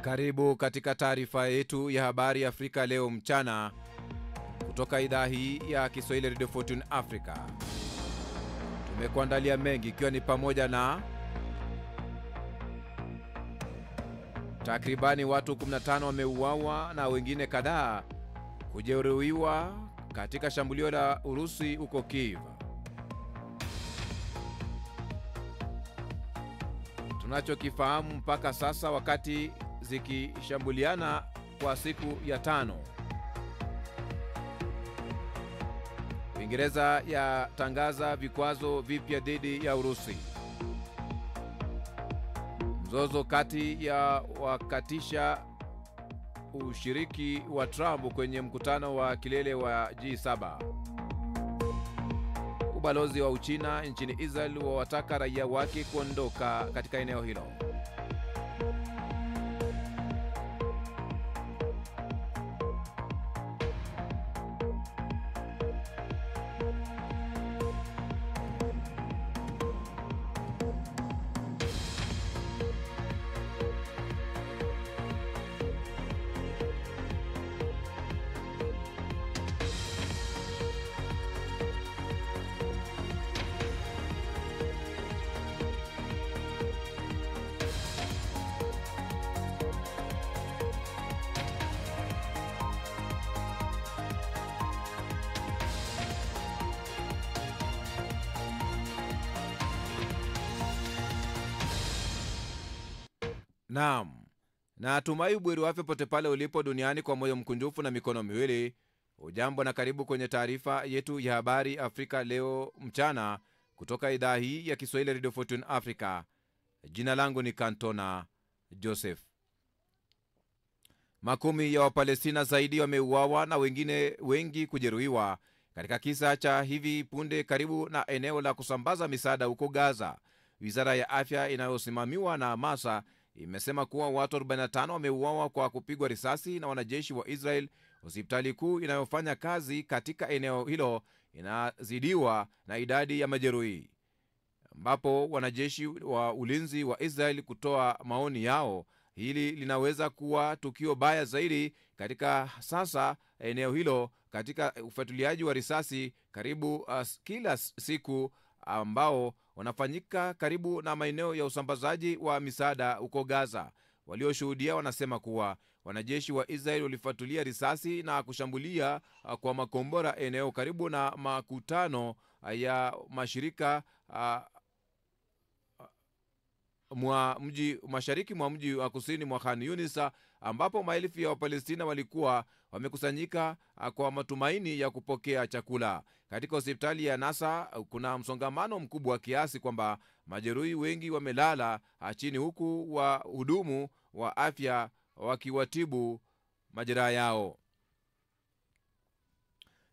Karibu katika taarifa yetu ya habari Afrika leo mchana kutoka idhaa hii ya Kiswahili Radio Fortune Africa. Tumekuandalia mengi ikiwa ni pamoja na takribani watu 15 wameuawa na wengine kadhaa kujeruhiwa katika shambulio la Urusi huko Kiev. Tunachokifahamu mpaka sasa wakati zikishambuliana kwa siku ya 5. Uingereza yatangaza vikwazo vipya dhidi ya Urusi. Mzozo kati ya wakatisha ushiriki wa Trump kwenye mkutano wa kilele wa G7. Ubalozi wa Uchina nchini Israel wawataka raia wake kuondoka katika eneo hilo. Naam, na tumai bweri wafe pote pale ulipo duniani kwa moyo mkunjufu na mikono miwili. Ujambo na karibu kwenye taarifa yetu ya habari Afrika leo mchana kutoka idhaa hii ya Kiswahili Radio Fortune Africa. Jina langu ni Kantona Joseph. Makumi ya Wapalestina zaidi wameuawa na wengine wengi kujeruhiwa katika kisa cha hivi punde karibu na eneo la kusambaza misaada huko Gaza. Wizara ya afya inayosimamiwa na Hamasa imesema kuwa watu 45 wameuawa kwa kupigwa risasi na wanajeshi wa Israel. Hospitali kuu inayofanya kazi katika eneo hilo inazidiwa na idadi ya majeruhi, ambapo wanajeshi wa ulinzi wa Israel kutoa maoni yao. Hili linaweza kuwa tukio baya zaidi katika sasa eneo hilo katika ufuatiliaji wa risasi karibu kila siku ambao wanafanyika karibu na maeneo ya usambazaji wa misaada huko Gaza. Walioshuhudia wanasema kuwa wanajeshi wa Israel walifuatilia risasi na kushambulia kwa makombora eneo karibu na makutano ya mashirika mashariki mwa mji wa kusini mwa Khan Yunis, ambapo maelfu ya Wapalestina walikuwa wamekusanyika kwa matumaini ya kupokea chakula. Katika hospitali ya Nasa kuna msongamano mkubwa kiasi kwamba majeruhi wengi wamelala chini, huku wahudumu wa afya wakiwatibu majeraha yao.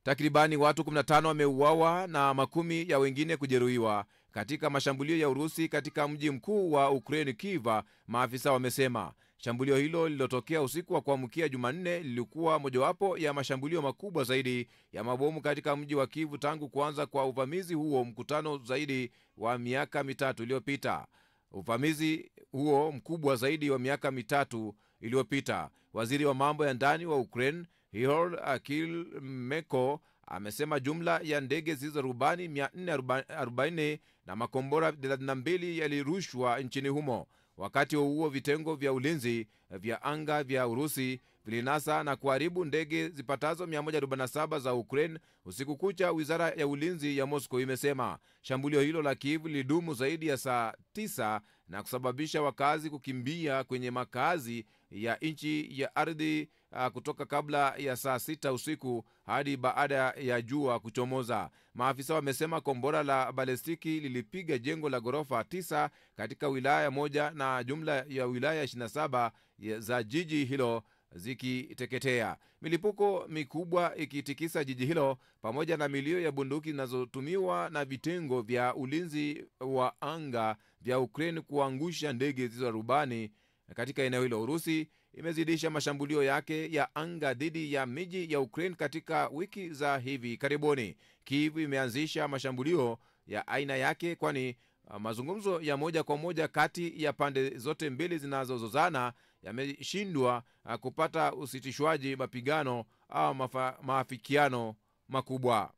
Takribani watu 15 wameuawa na makumi ya wengine kujeruhiwa katika mashambulio ya Urusi katika mji mkuu wa Ukraine Kiev, maafisa wamesema. Shambulio hilo lililotokea usiku wa kuamkia Jumanne lilikuwa mojawapo ya mashambulio makubwa zaidi ya mabomu katika mji wa Kiev tangu kuanza kwa uvamizi huo mkutano zaidi wa miaka 3 iliyopita. Uvamizi huo mkubwa zaidi wa miaka 3 iliyopita. Waziri wa mambo ya ndani wa Ukraine Ihor Kilmeko amesema jumla ya ndege zilizo rubani 440 na makombora 32 yalirushwa nchini humo. Wakati huo vitengo vya ulinzi vya anga vya Urusi vilinasa na kuharibu ndege zipatazo 147 za Ukraine usiku kucha, wizara ya ulinzi ya Moscow imesema. Shambulio hilo la Kiev lilidumu zaidi ya saa 9 na kusababisha wakazi kukimbia kwenye makazi ya nchi ya ardhi kutoka kabla ya saa 6 usiku hadi baada ya jua kuchomoza. Maafisa wamesema kombora la balestiki lilipiga jengo la ghorofa 9 katika wilaya moja na jumla ya wilaya 27 za jiji hilo zikiteketea. Milipuko mikubwa ikitikisa jiji hilo pamoja na milio ya bunduki zinazotumiwa na vitengo vya ulinzi wa anga vya Ukraine kuangusha ndege zisizo rubani katika eneo hilo. Urusi imezidisha mashambulio yake ya anga dhidi ya miji ya Ukraine katika wiki za hivi karibuni. Kiev imeanzisha mashambulio ya aina yake, kwani mazungumzo ya moja kwa moja kati ya pande zote mbili zinazozozana yameshindwa kupata usitishwaji mapigano au maafikiano makubwa.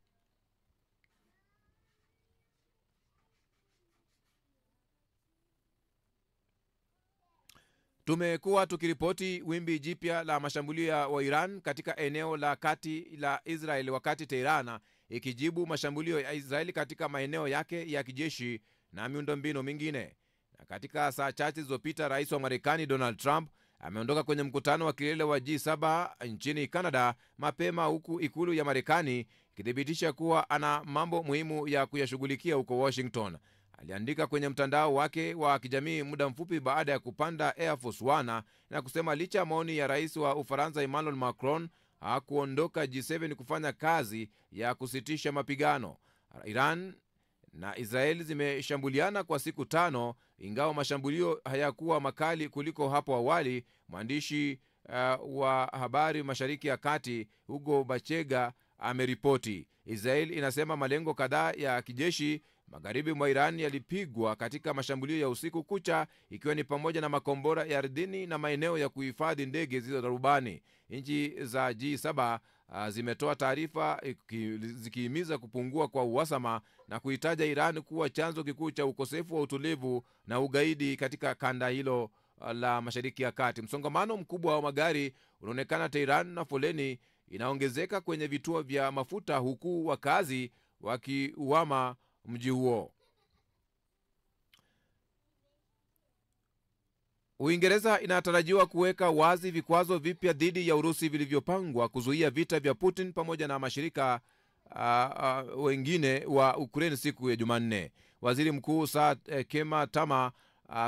Tumekuwa tukiripoti wimbi jipya la mashambulio wa Iran katika eneo la kati la Israel, wakati Tehran ikijibu mashambulio ya Israeli katika maeneo yake ya kijeshi na miundombinu mingine. Na katika saa chache zilizopita, rais wa Marekani Donald Trump ameondoka kwenye mkutano wa kilele wa G7 nchini Canada mapema, huku ikulu ya Marekani ikithibitisha kuwa ana mambo muhimu ya kuyashughulikia huko Washington. Aliandika kwenye mtandao wake wa kijamii muda mfupi baada ya kupanda Air Force One na kusema licha ya maoni ya rais wa Ufaransa Emmanuel Macron hakuondoka G7 kufanya kazi ya kusitisha mapigano. Iran na Israel zimeshambuliana kwa siku 5, ingawa mashambulio hayakuwa makali kuliko hapo awali. Mwandishi wa habari Mashariki ya Kati Hugo Bachega ameripoti. Israel inasema malengo kadhaa ya kijeshi magharibi mwa Iran yalipigwa katika mashambulio ya usiku kucha, ikiwa ni pamoja na makombora ya ardhini na maeneo ya kuhifadhi ndege zisizo na rubani. Nchi za G7 zimetoa taarifa zikihimiza kupungua kwa uhasama na kuitaja Iran kuwa chanzo kikuu cha ukosefu wa utulivu na ugaidi katika kanda hilo la Mashariki ya Kati. Msongamano mkubwa wa magari unaonekana Tehran na foleni inaongezeka kwenye vituo vya mafuta, huku wakazi wakiuama mji huo. Uingereza inatarajiwa kuweka wazi vikwazo vipya dhidi ya Urusi vilivyopangwa kuzuia vita vya Putin pamoja na mashirika wengine wa Ukraine siku ya Jumanne. Waziri Mkuu Keir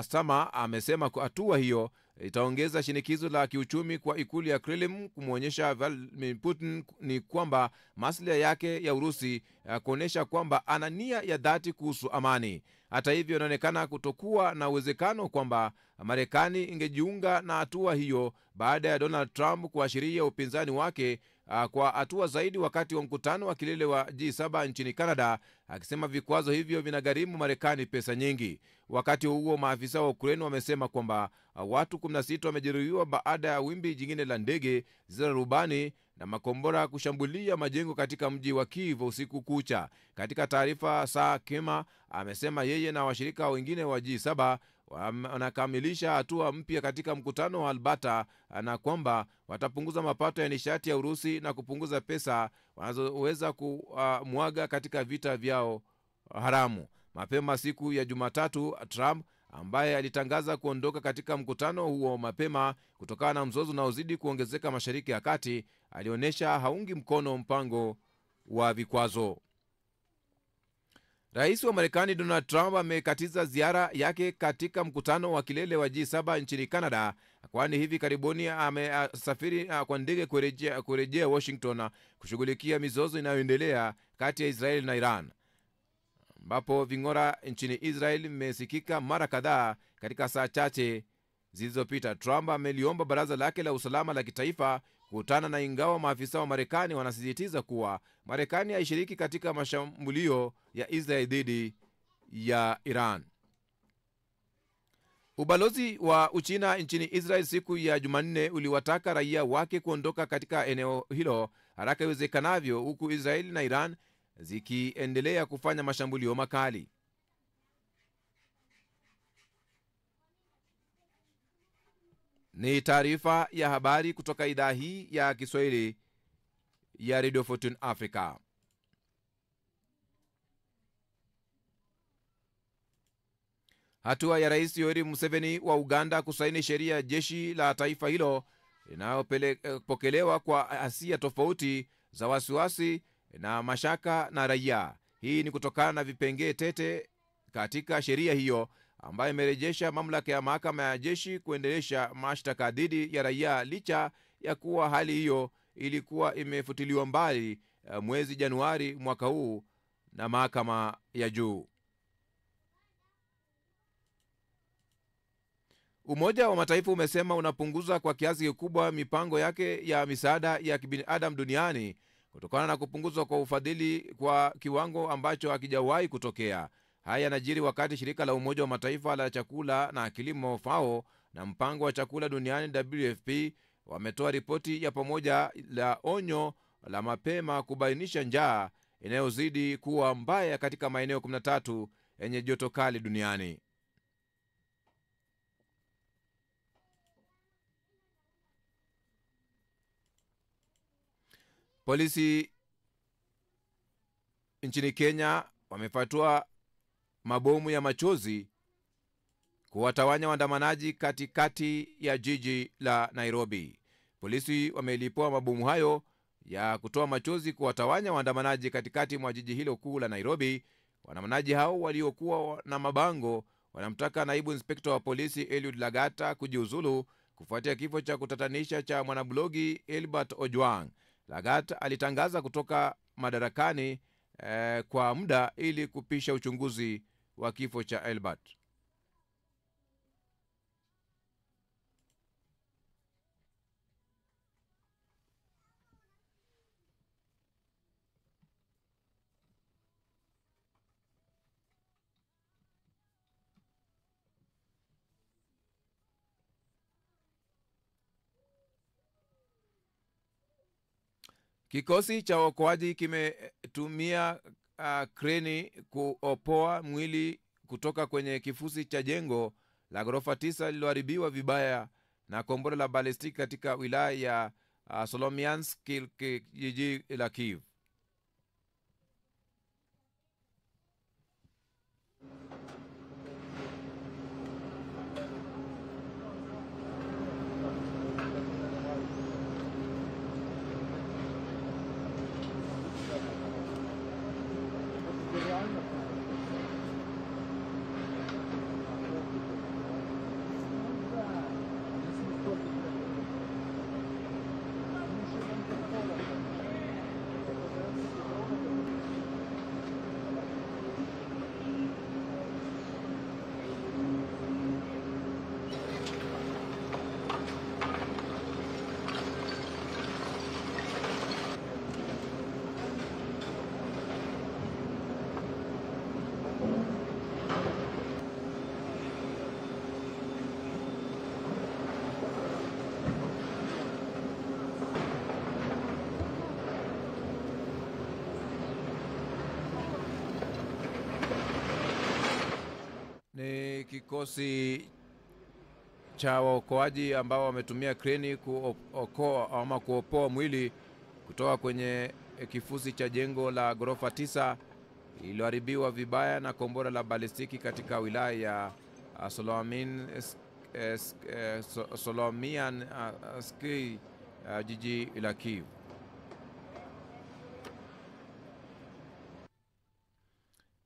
Starmer amesema hatua hiyo itaongeza shinikizo la kiuchumi kwa ikulu ya Kremlin kumwonyesha Vladimir Putin ni kwamba maslahi yake ya Urusi kuonyesha kwamba ana nia ya dhati kuhusu amani. Hata hivyo, inaonekana kutokuwa na uwezekano kwamba Marekani ingejiunga na hatua hiyo baada ya Donald Trump kuashiria upinzani wake kwa hatua zaidi wakati wa mkutano wa kilele wa G7 nchini Canada, akisema vikwazo hivyo vinagharimu Marekani pesa nyingi. Wakati huo, maafisa wa Ukraine wamesema kwamba watu 16 wamejeruhiwa baada ya wimbi jingine la ndege zisizo na rubani na makombora kushambulia majengo katika mji wa Kyiv usiku kucha. Katika taarifa, Kema amesema yeye na washirika wengine wa G7 wanakamilisha hatua mpya katika mkutano wa Alberta na kwamba watapunguza mapato ya nishati ya Urusi na kupunguza pesa wanazoweza kumwaga katika vita vyao haramu. Mapema siku ya Jumatatu, Trump ambaye alitangaza kuondoka katika mkutano huo mapema kutokana na mzozo unaozidi kuongezeka Mashariki ya Kati, alionyesha haungi mkono mpango wa vikwazo. Rais wa Marekani Donald Trump amekatiza ziara yake katika mkutano wa kilele wa G7 nchini Canada, kwani hivi karibuni amesafiri kwa ndege kurejea Washington kushughulikia mizozo inayoendelea kati ya Israeli na Iran, ambapo ving'ora nchini Israeli vimesikika mara kadhaa katika saa chache zilizopita. Trump ameliomba baraza lake la usalama la kitaifa kukutana na, ingawa maafisa wa Marekani wanasisitiza kuwa Marekani haishiriki katika mashambulio ya Israeli dhidi ya Iran. Ubalozi wa Uchina nchini Israel siku ya Jumanne uliwataka raia wake kuondoka katika eneo hilo haraka iwezekanavyo, huku Israeli na Iran zikiendelea kufanya mashambulio makali. Ni taarifa ya habari kutoka idhaa hii ya Kiswahili ya Radio Fortune Africa. Hatua ya Rais Yoweri Museveni wa Uganda kusaini sheria ya jeshi la taifa hilo inayopokelewa kwa hisia tofauti za wasiwasi na mashaka na raia. Hii ni kutokana na vipengee tete katika sheria hiyo ambayo imerejesha mamlaka ya mahakama ya jeshi kuendelesha mashtaka dhidi ya raia, licha ya kuwa hali hiyo ilikuwa imefutiliwa mbali mwezi Januari mwaka huu na mahakama ya juu. Umoja wa Mataifa umesema unapunguza kwa kiasi kikubwa mipango yake ya misaada ya kibinadamu duniani kutokana na kupunguzwa kwa ufadhili kwa kiwango ambacho hakijawahi kutokea. Haya yanajiri wakati shirika la Umoja wa Mataifa la chakula na kilimo FAO na mpango wa chakula duniani WFP wametoa ripoti ya pamoja la onyo la mapema kubainisha njaa inayozidi kuwa mbaya katika maeneo 13 yenye joto kali duniani. Polisi nchini Kenya wamefatua mabomu ya machozi kuwatawanya waandamanaji katikati ya jiji la Nairobi. Polisi wamelipua mabomu hayo ya kutoa machozi kuwatawanya waandamanaji katikati mwa jiji hilo kuu la Nairobi. Waandamanaji hao waliokuwa na mabango wanamtaka naibu inspekta wa polisi Eliud Lagata kujiuzulu kufuatia kifo cha kutatanisha cha mwanablogi Elbert Ojwang. Lagata alitangaza kutoka madarakani kwa muda ili kupisha uchunguzi wa kifo cha Elbert. Kikosi cha uokoaji kimetumia kreni kuopoa mwili kutoka kwenye kifusi cha jengo la ghorofa 9 lililoharibiwa vibaya na kombora la balistiki katika wilaya ya Solomiansk, jiji la Kiev. Ni kikosi cha waokoaji ambao wametumia kreni kuopoa mwili kutoka kwenye kifusi cha jengo la ghorofa 9 lililoharibiwa vibaya na kombora la balistiki katika wilaya ya Solomiansk, jiji la Kiev.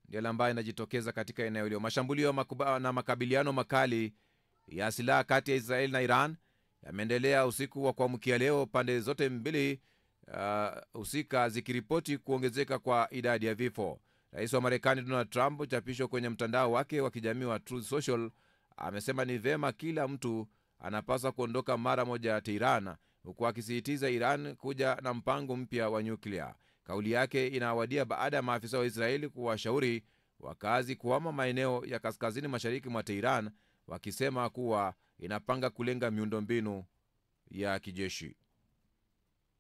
Ndiyo ambayo inajitokeza katika eneo hilo. Mashambulio na makabiliano makali ya silaha kati ya Israeli na Iran yameendelea usiku wa kuamkia leo, pande zote mbili husika zikiripoti kuongezeka kwa idadi ya vifo. Rais wa Marekani Donald Trump, chapisho kwenye mtandao wake wa kijamii wa Truth Social, amesema ni vema kila mtu anapaswa kuondoka mara moja Tehran, huku akisisitiza Iran kuja na mpango mpya wa nyuklia. Kauli yake inawadia baada ya maafisa wa Israeli kuwashauri wakazi kuhama maeneo ya kaskazini mashariki mwa Tehran, wakisema kuwa inapanga kulenga miundombinu ya kijeshi.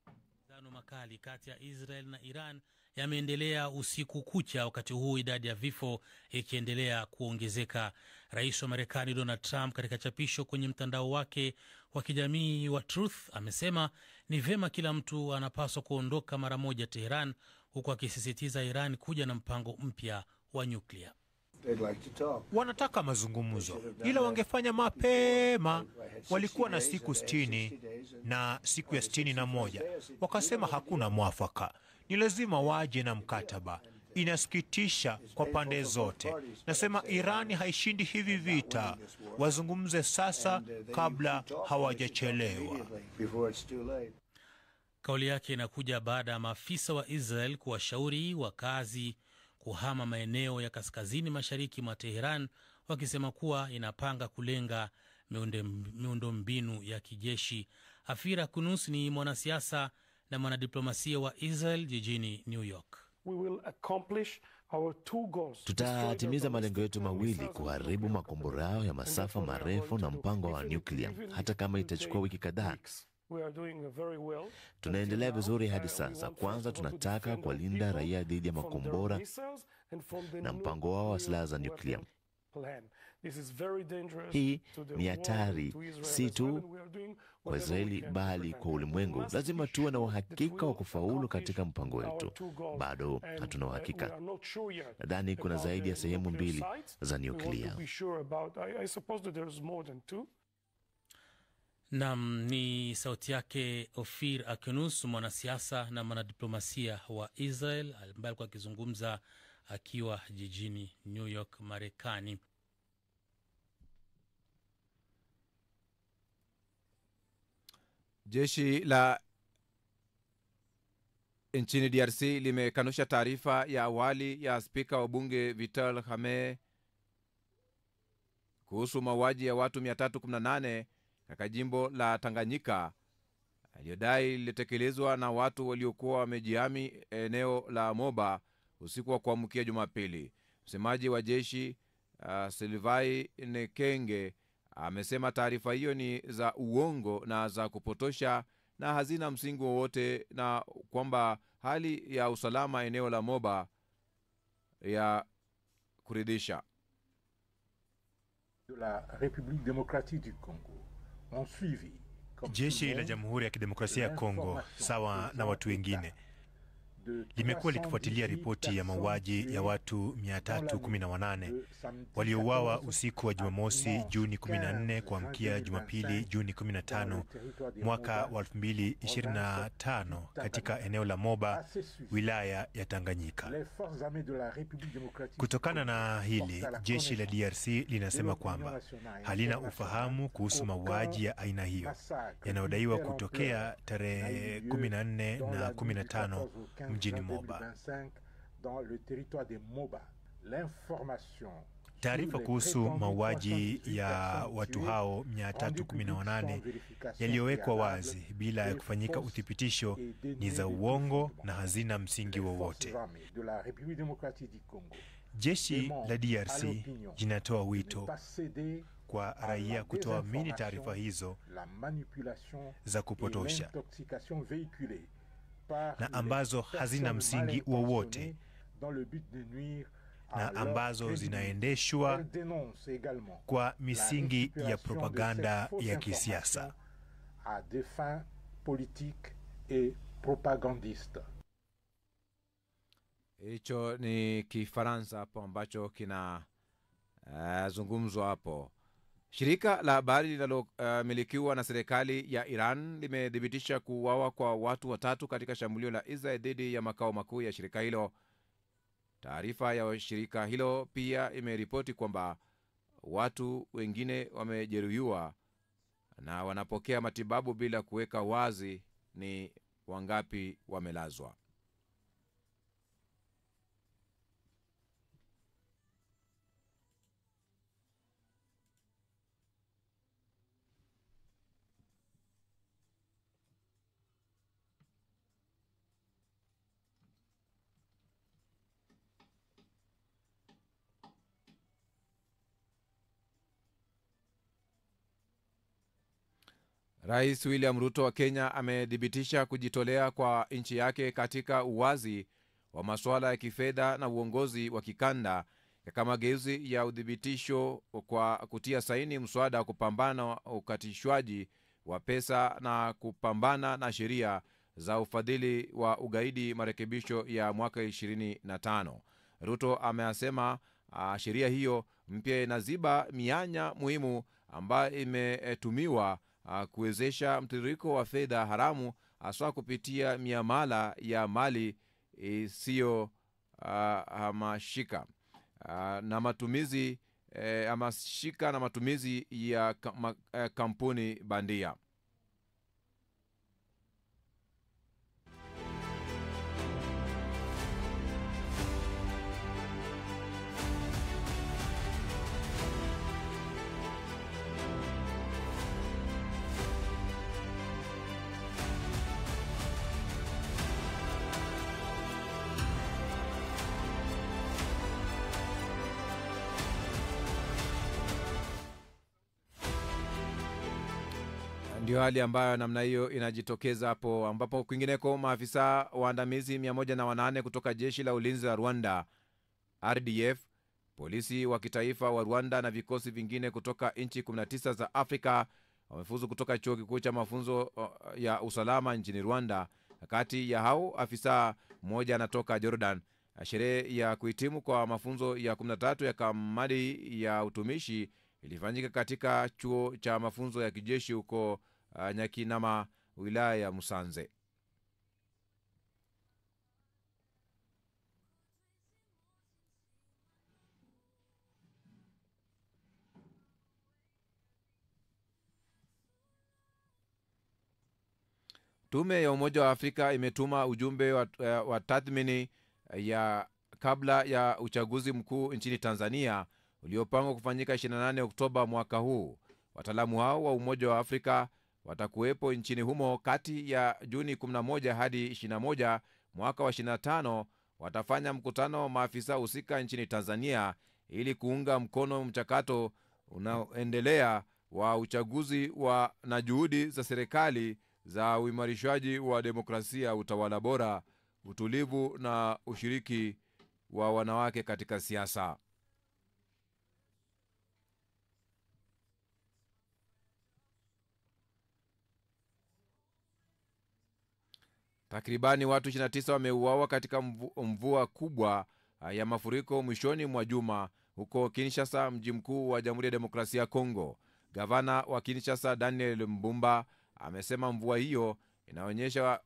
Mapigano makali kati ya Israel na Iran yameendelea usiku kucha, wakati huu idadi ya vifo ikiendelea kuongezeka. Rais wa Marekani Donald Trump, katika chapisho kwenye mtandao wake wa kijamii wa Truth, amesema ni vema kila mtu anapaswa kuondoka mara moja Tehran, huku akisisitiza Iran kuja na mpango mpya wa nyuklia. Wanataka mazungumzo, ila wangefanya mapema. Walikuwa na siku 60 na siku ya 61, wakasema hakuna mwafaka. Ni lazima waje na mkataba. Inasikitisha kwa pande zote. Nasema Irani haishindi hivi vita. Wazungumze sasa kabla hawajachelewa. Kauli yake inakuja baada ya maafisa wa Israel kuwashauri wakazi kuhama maeneo ya kaskazini mashariki mwa Teheran, wakisema kuwa inapanga kulenga miundombinu ya kijeshi. Afira Kunus ni mwanasiasa na mwanadiplomasia wa Israel jijini New York. Tutatimiza malengo yetu mawili: kuharibu makombora yao ya masafa marefu na mpango wa nyuklia, hata kama itachukua wiki kadhaa. Tunaendelea vizuri hadi sasa. Kwanza, tunataka kuwalinda raia dhidi ya makombora na mpango wao wa silaha za nyuklia. Hii ni hatari si tu kwa Israeli bali kwa ulimwengu. Lazima tuwe na uhakika wa kufaulu katika mpango wetu. Bado hatuna uhakika. Nadhani kuna zaidi ya sehemu 2 za nyuklia. Nam ni sauti yake Ofir Akinus, mwanasiasa na mwanadiplomasia wa Israel ambaye alikuwa akizungumza akiwa jijini New York, Marekani. Jeshi la nchini DRC limekanusha taarifa ya awali ya spika wa bunge Vital Kamerhe kuhusu mauaji ya watu 318 katika jimbo la Tanganyika, aliyodai lilitekelezwa na watu waliokuwa wamejihami eneo la Moba usiku wa kuamkia Jumapili. Msemaji wa jeshi Sylvain Nekenge amesema taarifa hiyo ni za uongo na za kupotosha na hazina msingi wowote, na kwamba hali ya usalama eneo la Moba ya kuridhisha. Jeshi la Jamhuri ya Kidemokrasia ya Kongo, sawa na watu wengine, limekuwa likifuatilia ripoti ya mauaji ya watu 318 waliouawa usiku wa Jumamosi Juni 14 kuamkia Jumapili Juni 15 mwaka wa 2025 katika eneo la Moba, wilaya ya Tanganyika. Kutokana na hili, jeshi la DRC linasema kwamba halina ufahamu kuhusu mauaji ya aina hiyo yanayodaiwa kutokea tarehe 14 na 15 mjini Moba. Taarifa kuhusu mauaji ya watu hao 318 yaliyowekwa wazi bila ya kufanyika uthibitisho ni za uongo na hazina msingi wowote. Jeshi la DRC linatoa wito kwa raia kutoamini taarifa hizo za kupotosha na ambazo hazina msingi wowote na ambazo zinaendeshwa kwa misingi ya propaganda ya kisiasa. Hicho ni Kifaransa hapo ambacho kina zungumzwa hapo. Shirika la habari linalomilikiwa na serikali ya Iran limedhibitisha kuuawa kwa watu 3 katika shambulio la Israel dhidi ya makao makuu ya shirika hilo. Taarifa ya shirika hilo pia imeripoti kwamba watu wengine wamejeruhiwa na wanapokea matibabu bila kuweka wazi ni wangapi wamelazwa. Rais William Ruto wa Kenya amedhibitisha kujitolea kwa nchi yake katika uwazi wa masuala ya kifedha na uongozi wa kikanda kama mageuzi ya udhibitisho kwa kutia saini mswada wa kupambana ukatishwaji wa pesa na kupambana na sheria za ufadhili wa ugaidi marekebisho ya mwaka 25. Ruto amesema sheria hiyo mpya inaziba mianya muhimu ambayo imetumiwa kuwezesha mtiririko wa fedha haramu hasa kupitia miamala ya mali isiyo hamashika na matumizi hamashika na matumizi ya kampuni bandia. Ndio hali ambayo namna hiyo inajitokeza hapo, ambapo kwingineko maafisa waandamizi 108 kutoka jeshi la ulinzi la Rwanda RDF, polisi wa kitaifa wa Rwanda na vikosi vingine kutoka nchi 19 za Afrika wamefuzu kutoka chuo kikuu cha mafunzo ya usalama nchini Rwanda. Kati ya hao afisa mmoja anatoka Jordan. Sherehe ya kuhitimu kwa mafunzo ya 13 ya kamati ya utumishi ilifanyika katika chuo cha mafunzo ya kijeshi huko Nyakinama, wilaya ya Musanze. Tume ya Umoja wa Afrika imetuma ujumbe wa tathmini ya kabla ya uchaguzi mkuu nchini Tanzania uliopangwa kufanyika 28 Oktoba mwaka huu. Wataalamu hao wa Umoja wa Afrika watakuwepo nchini humo kati ya Juni 11 hadi 21 mwaka wa 25. Watafanya mkutano wa maafisa husika nchini Tanzania ili kuunga mkono mchakato unaoendelea wa uchaguzi na juhudi za serikali za uimarishaji wa demokrasia, utawala bora, utulivu na ushiriki wa wanawake katika siasa. Takribani watu 29 wameuawa katika mvua kubwa ya mafuriko mwishoni mwa juma huko Kinshasa, mji mkuu wa Jamhuri ya Demokrasia ya Kongo. Gavana wa Kinshasa Daniel Mbumba amesema mvua hiyo inaonyesha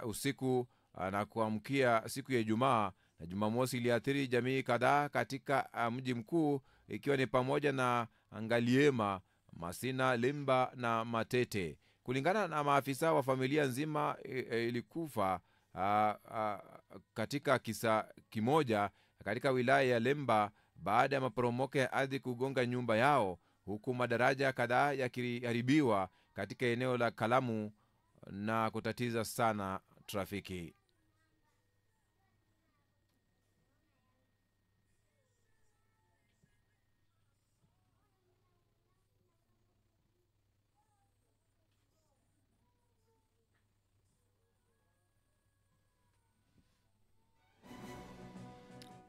usiku na kuamkia siku ya Ijumaa na Jumamosi iliathiri jamii kadhaa katika mji mkuu, ikiwa ni pamoja na Ngaliema, Masina, Limba na Matete. Kulingana na maafisa wa familia nzima ilikufa katika kisa kimoja katika wilaya ya Lemba baada ya maporomoko ya ardhi kugonga nyumba yao, huku madaraja kadhaa yakiharibiwa katika eneo la Kalamu na kutatiza sana trafiki.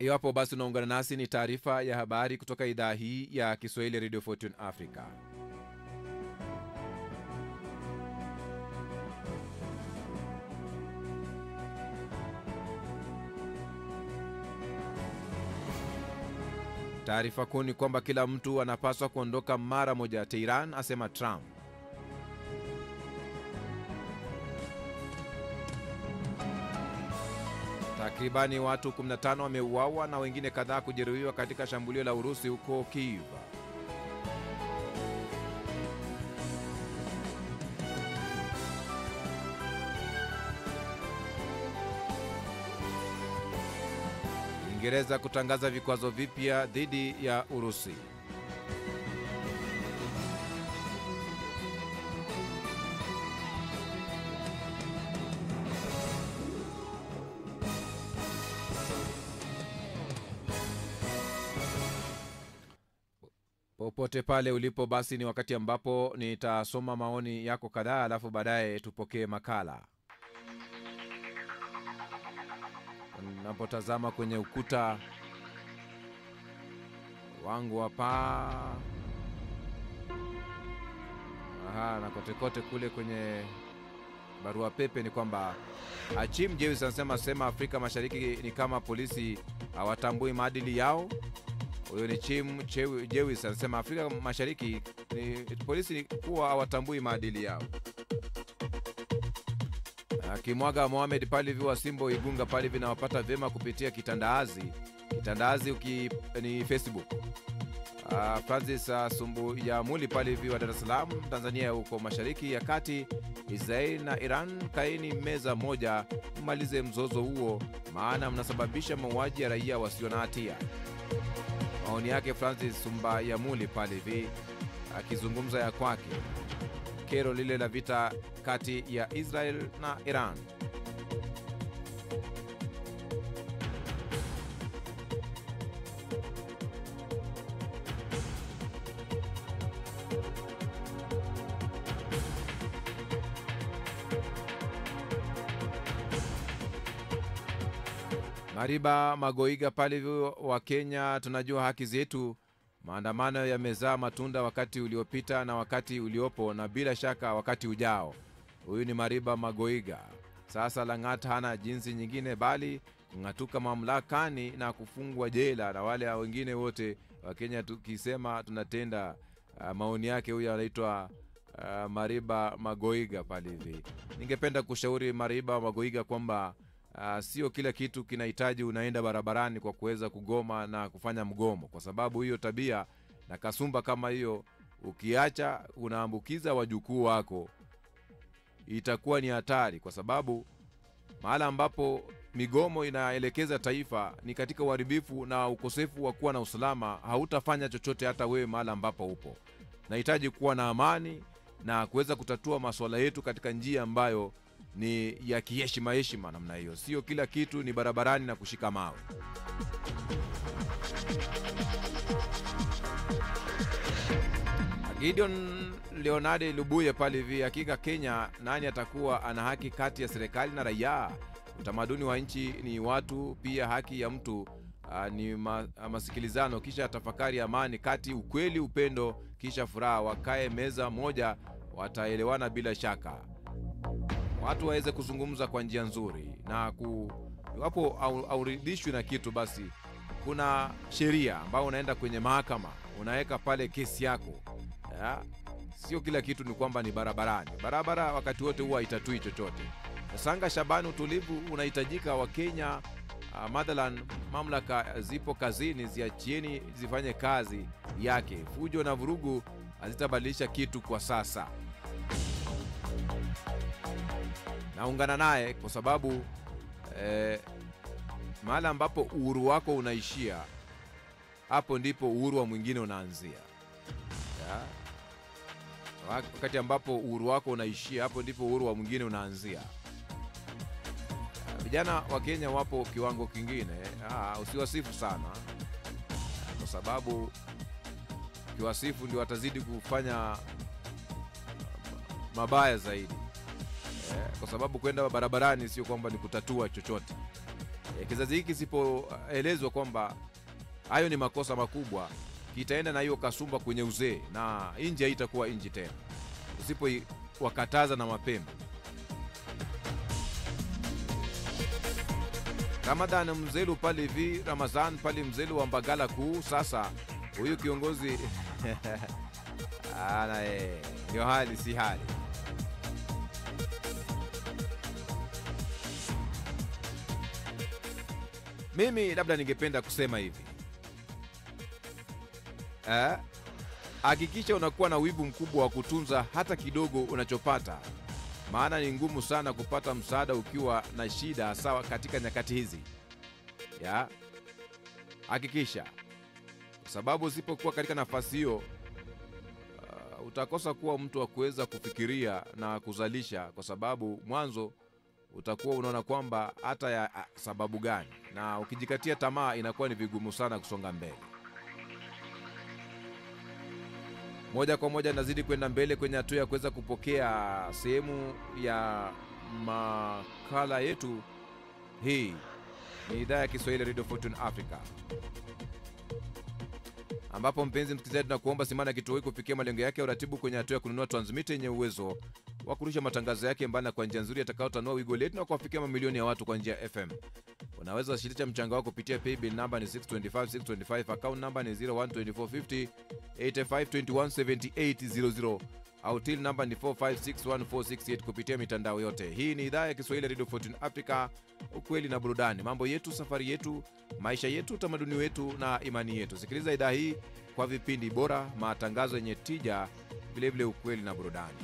Iwapo basi unaungana nasi, ni taarifa ya habari kutoka idhaa hii ya Kiswahili Radio Fortune Africa. Taarifa kuu ni kwamba kila mtu anapaswa kuondoka mara moja Tehran, asema Trump. Takribani watu 15 wameuawa na wengine kadhaa kujeruhiwa katika shambulio la Urusi huko Kyiv. Uingereza kutangaza vikwazo vipya dhidi ya Urusi. Popote pale ulipo, basi ni wakati ambapo nitasoma maoni yako kadhaa, alafu baadaye tupokee makala. Napotazama kwenye ukuta wangu hapa, na kote kule kwenye barua pepe ni kwamba Achim Jewis anasema Afrika Mashariki ni kama polisi hawatambui maadili yao. Huyo ni Chim Jewis anasema Afrika Mashariki ni polisi kuwa hawatambui maadili yao. Kimwaga Mohamed Palivi wa Simbo Igunga Palivi na wapata vema kupitia Kitandazi ni Facebook. Francis Sumbu ya Muli Palivi wa Dar es Salaam Tanzania, huko Mashariki ya Kati, Israel na Iran kaini meza moja, mmalize mzozo huo, maana mnasababisha mauaji ya raia wasio na hatia. Maoni yake Francis Sumba ya Muli Palivi akizungumza ya kwake kero lile la vita kati ya Israel na Iran. Mariba Magoiga pale hivyo wa Kenya, tunajua haki zetu. Maandamano yamezaa matunda wakati uliopita na wakati uliopo na bila shaka wakati ujao. Huyu ni Mariba Magoiga. Sasa Lang'at hana jinsi nyingine bali kung'atuka mamlakani na kufungwa jela na wale wengine wote wa Kenya. Tukisema tunatenda maoni yake. Huyu anaitwa Mariba Magoiga pale hivi. Ningependa kushauri Mariba Magoiga kwamba sio kila kitu kinahitaji unaenda barabarani kwa kuweza kugoma na kufanya mgomo, kwa sababu hiyo tabia na kasumba kama hiyo ukiacha unaambukiza wajukuu wako, itakuwa ni hatari, kwa sababu mahala ambapo migomo inaelekeza taifa ni katika uharibifu na ukosefu wa kuwa na usalama. Hautafanya chochote hata wewe mahala ambapo upo. Nahitaji kuwa na amani na kuweza kutatua masuala yetu katika njia ambayo ni ya kiheshima namna hiyo. Sio kila kitu ni barabarani na kushika mawe. Gideon Leonardo Lubuye pale hivi, hakika Kenya nani atakuwa ana haki kati ya serikali na raia? Utamaduni wa nchi ni watu, pia haki ya mtu ni masikilizano, kisha tafakari, amani, kati ukweli, upendo, kisha furaha. Wakae meza moja, wataelewana bila shaka. Watu waweze kuzungumza kwa njia nzuri na iwapo auridhishwi na kitu, basi kuna sheria ambayo unaenda kwenye mahakama, unaweka pale kesi yako. Sio kila kitu ni kwamba ni barabarani. Barabara wakati wote huwa haitatui chochote. Sanga Shabani, utulivu unahitajika wa Kenya. Mathalan, mamlaka zipo kazini, ziachieni zifanye kazi yake. Fujo na vurugu hazitabadilisha kitu kwa sasa. Naungana naye kwa sababu mahali ambapo uhuru wako unaishia, hapo ndipo uhuru wa mwingine unaanzia. Wakati ambapo uhuru wako unaishia, hapo ndipo uhuru wa mwingine unaanzia. Vijana wa Kenya wapo kiwango kingine. Usiwasifu sana, kwa sababu kiwasifu ndio watazidi kufanya mabaya zaidi. Kwa sababu kwenda barabarani sio kwamba ni kutatua chochote. Kizazi hiki sipoelezwa kwamba hayo ni makosa makubwa, kitaenda na hiyo kasumba kwenye uzee, na inji haitakuwa inji tena usipo wakataza na mapema. Ramadhan Mzelu pale hivi, Ramazan pale Mzelu wa Mbagala Kuu. Sasa huyu kiongozi ndio hali si hali. Mimi labda ningependa kusema hivi. Hakikisha unakuwa na wivu mkubwa wa kutunza hata kidogo unachopata. Maana ni ngumu sana kupata msaada ukiwa na shida, sawa katika nyakati hizi. Hakikisha. Kwa sababu usipokuwa katika nafasi hiyo, utakosa kuwa mtu wa kuweza kufikiria na kuzalisha, kwa sababu mwanzo utakuwa unaona kwamba hata ya sababu gani, na ukijikatia tamaa inakuwa ni vigumu sana kusonga mbele. Moja kwa moja nazidi kwenda mbele kwenye hatua ya kuweza kupokea sehemu ya makala yetu. Hii ni idhaa ya Kiswahili Radio Fortune Africa, ambapo mpenzi msikilizaji, tunakuomba simama kituo hiki kufikia malengo yake ya uratibu kwenye hatua ya kununua transmitter yenye uwezo wa kurusha matangazo yake mbali kwa njia nzuri atakayotanua wigo letu na kuwafikia mamilioni ya watu kwa njia ya FM. Unaweza shiriki mchango wako kupitia paybill number ni 625625, account number ni 012450 85217800, au till number ni 456148 kupitia mitandao yote. Hii ni idhaa ya Kiswahili Radio Fortune Africa, ukweli na burudani. Mambo yetu, safari yetu, maisha yetu, tamaduni wetu na imani yetu. Sikiliza idhaa hii kwa vipindi bora, matangazo yenye tija, vile vile ukweli na burudani.